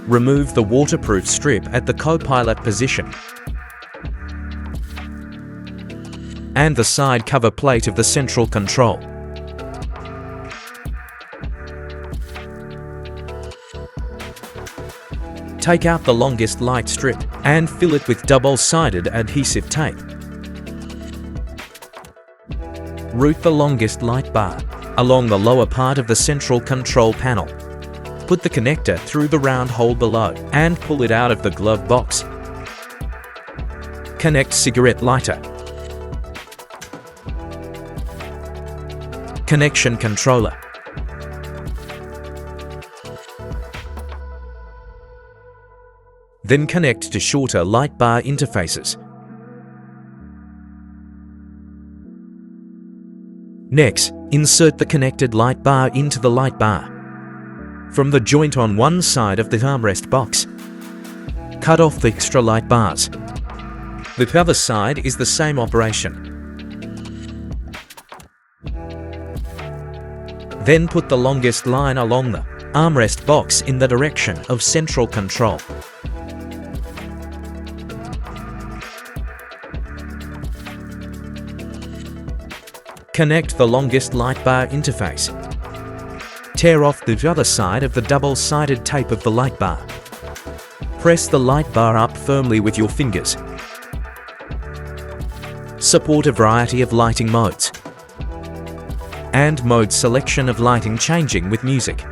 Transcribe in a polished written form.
Remove the waterproof strip at the co-pilot position and the side cover plate of the central control. Take out the longest light strip and fill it with double-sided adhesive tape. Route the longest light bar along the lower part of the central control panel. Put the connector through the round hole below and pull it out of the glove box. Connect cigarette lighter. Connection controller. Then connect to shorter light bar interfaces. Next, insert the connected light bar into the light bar from the joint on one side of the armrest box. Cut off the extra light bars. The other side is the same operation. Then put the longest line along the armrest box in the direction of central control. Connect the longest light bar interface. Tear off the other side of the double-sided tape of the light bar. Press the light bar up firmly with your fingers. Support a variety of lighting modes and mode selection of lighting changing with music.